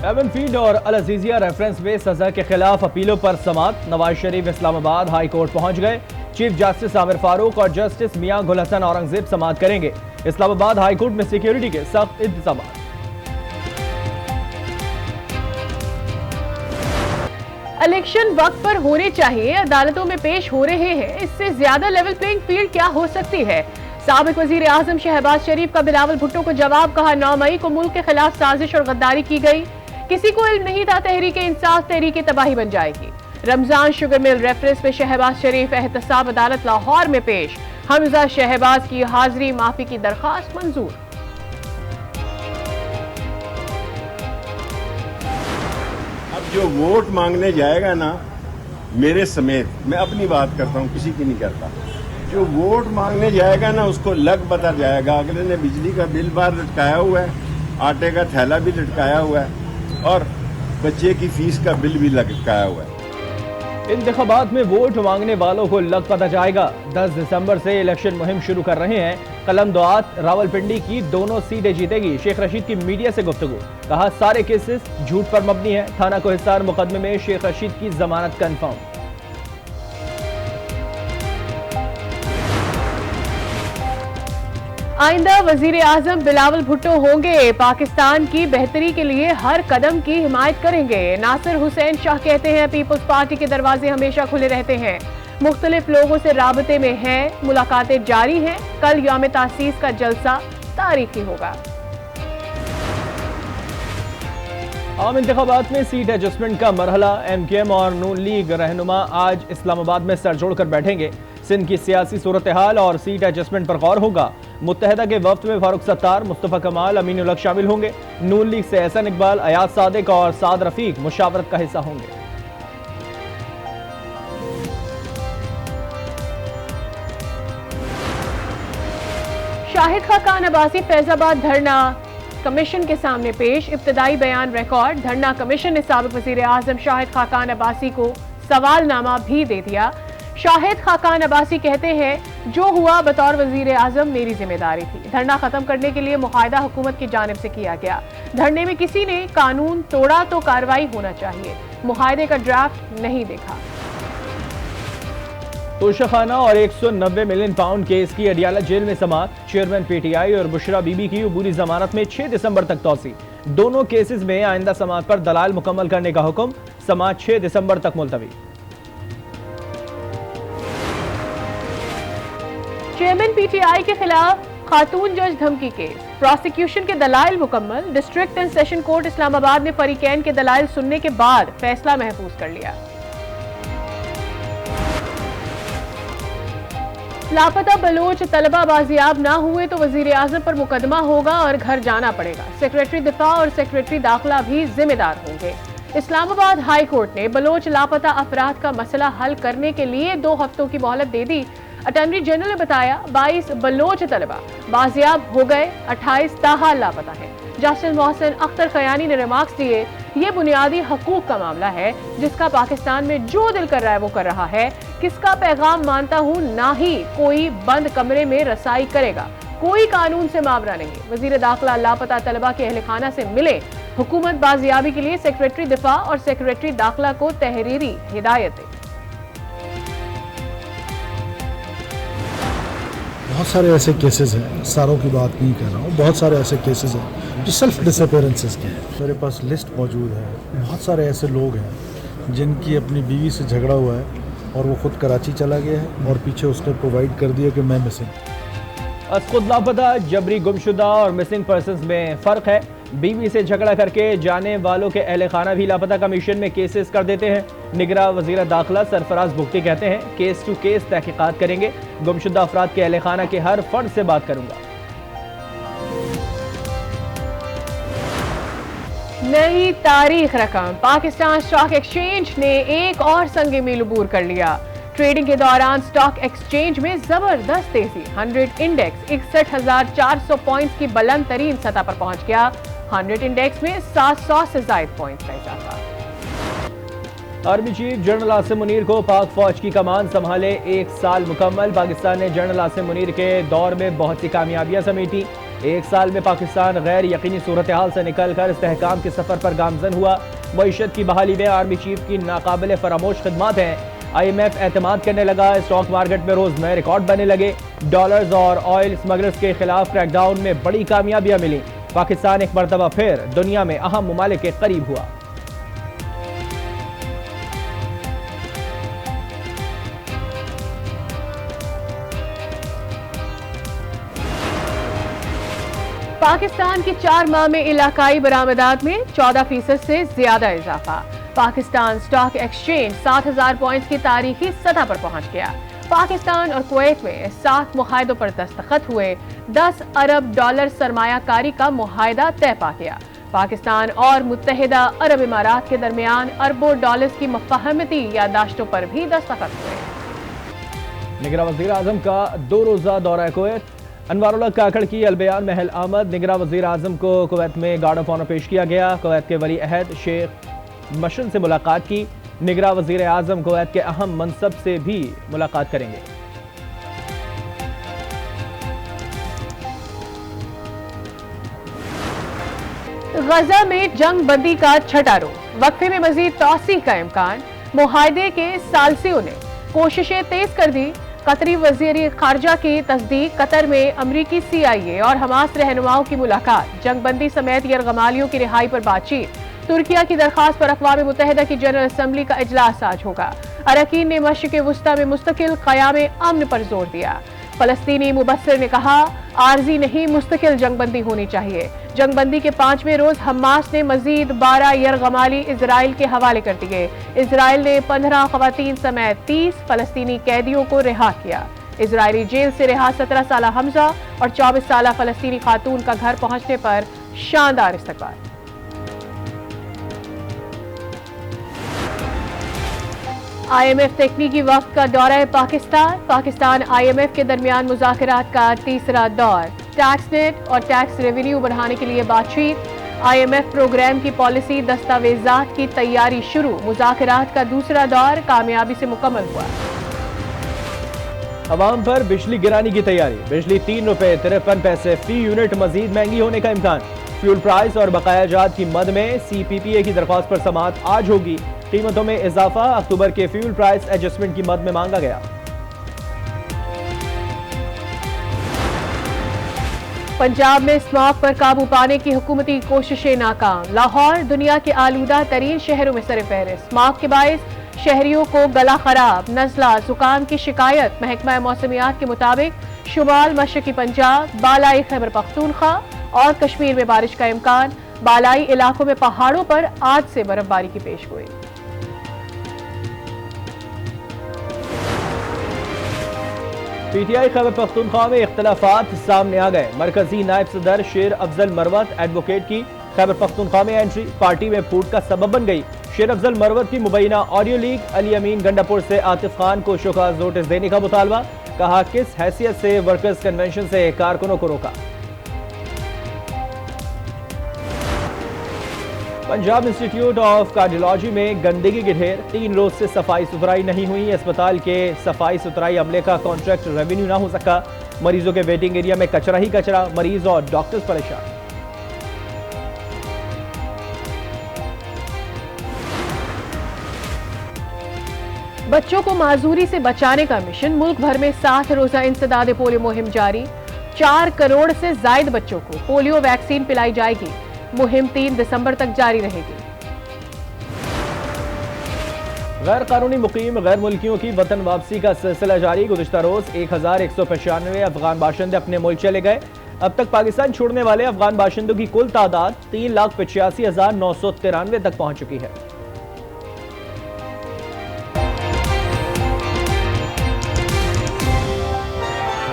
Avon field और अल Azizia reference में सजा के खिलाफ अपीलों पर समाअत। नवाज शरीफ इस्लामाबाद हाई कोर्ट पहुंच गए। चीफ जस्टिस आमिर फारूक और जस्टिस मियां गुल हसन औरंगजेब समाअत करेंगे। इस्लामाबाद हाई कोर्ट में सिक्योरिटी के सख्त इंतजाम। इलेक्शन वक्त पर होने चाहिए, अदालतों में पेश हो रहे हैं, इससे ज्यादा लेवल प्लेइंग फील्ड क्या हो सकती है। साबिक वजीर आजम शहबाज शरीफ का बिलावल भुट्टो को जवाब, कहा 9 मई को मुल्क के खिलाफ साजिश और गद्दारी की गई, किसी को इल्म नहीं था तहरीक इंसाफ तहरीक तबाही बन जाएगी। रमजान शुगर मिल रेफरेंस में शहबाज शरीफ एहतसाब अदालत लाहौर में पेश, हमजा शहबाज की हाजिरी माफी की दरखास्त मंजूर। अब जो वोट मांगने जाएगा ना, मेरे समेत, मैं अपनी बात करता हूँ, किसी की नहीं करता, जो वोट मांगने जाएगा ना उसको लग पता जाएगा। अगले ने बिजली का बिल बाहर लटकाया हुआ है, आटे का थैला भी लटकाया हुआ है और बच्चे की फीस का बिल भी लटकाया हुआ है। इंतखाबात में वोट मांगने वालों को लग पता जाएगा। 10 दिसंबर से इलेक्शन मुहिम शुरू कर रहे हैं। कलम दुआत रावलपिंडी की दोनों सीटें जीतेगी। शेख रशीद की मीडिया से गुफ्तगू, कहा सारे केसेस झूठ पर मबनी है। थाना कोहिस्तान मुकदमे में शेख रशीद की जमानत कंफर्म। आइंदा वजीर आजम बिलावल भुट्टो होंगे, पाकिस्तान की बेहतरी के लिए हर कदम की हिमायत करेंगे। नासिर हुसैन शाह कहते हैं पीपल्स पार्टी के दरवाजे हमेशा खुले रहते हैं, मुख्तलिफ लोगों से राबते में हैं, मुलाकातें जारी हैं। कल यौम तासीस का जलसा तारीखी होगा। आम इंतखाबात में सीट एडजस्टमेंट का मरहला। MKM और नून लीग रहनुमा आज इस्लामाबाद में सर जोड़कर बैठेंगे। सिंध की सियासी सूरत हाल और सीट एडजस्टमेंट पर गौर होगा। मुत्तहदा के वफ्द में फारूक सत्तार, मुस्तफा कमाल, अमीन उल हक शामिल होंगे। नून लीग से एहसन इकबाल, अयाज सादिक और साद रफीक मुशावरत का हिस्सा होंगे। शाहिद खाकान अब्बासी फैजाबाद धरना कमीशन के सामने पेश, इब्तदाई बयान रिकॉर्ड। धरना कमीशन ने साबिक वजीर आजम शाहिद खाकान अब्बासी को सवालनामा भी दे दिया। शाहिद खाकान अब्बासी कहते हैं जो हुआ बतौर वजीर आजम मेरी जिम्मेदारी थी। धरना खत्म करने के लिए मुआहदा हुकूमत की जानिब से किया गया। धरने में किसी ने कानून तोड़ा तो कार्रवाई होना चाहिए, मुआहदे का ड्राफ्ट नहीं देखा। तोशाखाना और 190 मिलियन पाउंड केस की अडियाला जेल में समाअत। चेयरमैन PTI और बुशरा बीबी की अबूरी जमानत में 6 दिसंबर तक तौसी। दोनों केसेस में आइंदा समाअत पर दलाल मुकम्मल करने का हुक्म। समाअत 6 दिसंबर तक मुलतवी। चेयरमैन PTI के खिलाफ खातून जज धमकी केस, प्रोसिक्यूशन के दलाइल मुकम्मल। District and session court Islamabad ने फरीकैन के दलाइल सुनने के बाद फैसला महफूज कर लिया। लापता बलोच तलबा बाजियाब ना हुए तो वजीर आजम पर मुकदमा होगा और घर जाना पड़ेगा। सेक्रेटरी दिफा और सेक्रेटरी दाखिला भी जिम्मेदार होंगे। इस्लामाबाद हाई कोर्ट ने बलोच लापता अफराद का मसला हल करने के लिए 2 हफ्तों की मोहलत दे दी। अटॉर्नी जनरल ने बताया 22 बलोच तलबा बाजियाब हो गए, 28 ताहाल लापता हैं। जस्टिस मोहसिन अख्तर खयानी ने रिमार्क्स दिए, ये बुनियादी हकूक का मामला है जिसका पाकिस्तान में जो दिल कर रहा है वो कर रहा है। किसका पैगाम मानता हूँ, ना ही कोई बंद कमरे में रसाई करेगा, कोई कानून से मावरा नहीं। वजीर दाखिला लापता तलबा के अहल खाना से मिले। हुकूमत बाजियाबी के लिए सेक्रेटरी दिफा और सेक्रेटरी दाखिला को तहरीरी हिदायत दे। बहुत सारे ऐसे केसेस हैं, सारों की बात नहीं कर रहा हूँ, बहुत सारे ऐसे केसेस हैं जो सेल्फ डिसअपीयरेंसेस के हैं। मेरे पास लिस्ट मौजूद है। बहुत सारे ऐसे लोग हैं जिनकी अपनी बीवी से झगड़ा हुआ है और वो खुद कराची चला गया है और पीछे उसने प्रोवाइड कर दिया कि मैं मिसिंग। खुद लापता, जबरी गुमशुदा और मिसिंग पर्सन्स में फ़र्क है। बीवी से झगड़ा करके जाने वालों के अहल खाना भी लापता कमीशन में केसेस कर देते हैं। निगरां वज़ीर दाखिला सरफराज बुख्ती कहते हैं केस टू केस तहकीकात करेंगे। गुमशुदा अफराद के अहल खाना के हर फर्द से बात करूंगा। नई तारीख रकम, पाकिस्तान स्टॉक एक्सचेंज ने एक और संग मील अबूर कर लिया। ट्रेडिंग के दौरान स्टॉक एक्सचेंज में जबरदस्त तेजी। 100 इंडेक्स 61,400 पॉइंट्स की बुलंद तरीन सतह पर पहुंच गया। 100 इंडेक्स में 700 से ज्यादा पॉइंट्स का इजाफा। Army chief general Asim Munir को पाक फौज की कमान संभाले 1 साल मुकम्मल। पाकिस्तान ने जनरल आसिम मुनीर के दौर में बहुत सी कामयाबियां समेटी। एक साल में पाकिस्तान गैर यकीनी सूरत हाल से निकल कर इस्तेहकाम के सफर पर गामजन हुआ। मईशत की बहाली में आर्मी चीफ की नाकाबिले फरामोश खिदमात हैं। IMF एतमाद करने लगा। स्टॉक मार्केट में रोज नए रिकॉर्ड बनने लगे। डॉलर्स और ऑयल स्मगलर्स के खिलाफ क्रैकडाउन में बड़ी कामयाबियां मिली। पाकिस्तान एक मरतबा फिर दुनिया में अहम मुमालिक के करीब हुआ। पाकिस्तान के 4 माह में इलाकाई बरामदात में 14% से ज्यादा इजाफा। पाकिस्तान स्टॉक एक्सचेंज 7000 पॉइंट्स की तारीखी सतह पर पहुंच गया। पाकिस्तान और कुवैत में 7 मुआहदों पर दस्तखत हुए। 10 अरब डॉलर सरमायाकारी का मुआहदा तय पा गया। पाकिस्तान और मुत्तहिदा अरब इमारात के दरमियान अरबों डॉलर्स की मुफाहमती यादाश्तों पर भी दस्तखत हुए। निगरान वज़ीर आज़म का 2 रोज़ा दौरा कुवैत। अनवारुल्लाह काकड़ की अलबयान महल आमद। निगरान वज़ीर आज़म को कुवैत में गार्ड ऑफ ऑनर पेश किया गया। कुवैत के वली अहद शेख मशन से मुलाकात की। निगरान वज़ीर आज़म कुवैत के अहम मनसब से भी मुलाकात करेंगे। गजा में जंग बंदी का छठा रोज। वक्फे में मजीद तौसी का इम्कान। मुआहदे के सालसियों ने कोशिशें तेज कर दी। कतरी वजीर खारजा की तस्दीक। कतर में अमरीकी CIA और हमास रहनुमाओं की मुलाकात। जंगबंदी समेत यरगमालियों की रिहाई पर बातचीत। तुर्किया की दरखास्त पर अक़वाम मुत्तहिदा की जनरल असम्बली का इजलास आज होगा। अरकान ने मशरिक़ वुस्ता में मुस्तकिल क़याम अमन पर जोर दिया। फ़लस्तीनी मुबस्सिर ने कहा, आर्जी नहीं मुस्तकिल जंगबंदी होनी चाहिए। जंगबंदी के 5वें रोज हमास ने मजीद 12 यरगमाली इजराइल के हवाले कर दिए। इजराइल ने 15 ख़वातीन समेत 30 फ़लस्तीनी कैदियों को रिहा किया। इजरायली जेल से रिहा 17 साला हमजा और 24 साला फ़लस्तीनी खातून का घर पहुंचने पर शानदार इस्तकबाल। IMF तकनीकी वक्त का दौरा है पाकिस्तान। पाकिस्तान IMF के दरमियान मुज़ाकरात का तीसरा दौर। टैक्स नेट और टैक्स रेवेन्यू बढ़ाने के लिए बातचीत। IMF प्रोग्राम की पॉलिसी दस्तावेजात की तैयारी शुरू। मुज़ाकरात का दूसरा दौर कामयाबी से मुकम्मल हुआ। अवाम पर बिजली गिराने की तैयारी। बिजली 3 रुपए 53 पैसे फी यूनिट मजीद महंगी होने का इम्कान। फ्यूल प्राइस और बकाया जात की मद में CPPA की दरख्वास्त पर समाअत आज होगी। कीमतों में इजाफा। अक्टूबर के फ्यूल प्राइस एडजस्टमेंट की मद में मांगा गया। पंजाब में स्मॉग पर काबू पाने की हुकूमती कोशिशें नाकाम। लाहौर दुनिया के आलूदा तरीन शहरों में सरफहरिस्त। स्मॉग के बायस शहरियों को गला खराब, नज़ला, जुकाम की शिकायत। महकमा मौसमियात के मुताबिक शुमाल मशरकी पंजाब, बालाई खैबर पख्तूनख्वा और कश्मीर में बारिश का इम्कान। बालाई इलाकों में पहाड़ों पर आज से बर्फबारी की पेशगोई। PTI खैबर पख्तूनख्वा में इख्तलाफात सामने आ गए। मरकजी नायब सदर शेर अफजल मरवत एडवोकेट की खैबर पख्तूनख्वा में एंट्री पार्टी में फूट का सबब बन गई। शेर अफजल मरवत की मुबैना ऑडियो लीक। अली अमीन गंडापुर से आतिफ खान को शोकाज नोटिस देने का मुतालबा। कहा, किस हैसियत से वर्कर्स कन्वेंशन से कारकुनों को रोका। पंजाब इंस्टीट्यूट ऑफ कार्डियोलॉजी में गंदगी के ढेर। 3 रोज से सफाई सुथराई नहीं हुई। अस्पताल के सफाई सुथराई अमले का कॉन्ट्रैक्ट रेवेन्यू ना हो सका। मरीजों के वेटिंग एरिया में कचरा ही कचरा। मरीज और डॉक्टर्स परेशान। बच्चों को माजूरी से बचाने का मिशन। मुल्क भर में 7 रोजा इंसदाद पोलियो मुहिम जारी। 4 करोड़ से ज्यादा बच्चों को पोलियो वैक्सीन पिलाई जाएगी। मुहिम 3 दिसंबर तक जारी रहेगी। गैर कानूनी मुकीम गैर मुल्कियों की वतन वापसी का सिलसिला जारी। गुज़िश्ता रोज 1195 अफगान बाशिंदे अपने मुल्क चले गए। अब तक पाकिस्तान छोड़ने वाले अफगान बाशिंदों की कुल तादाद 3,85,993 तक पहुंच चुकी है।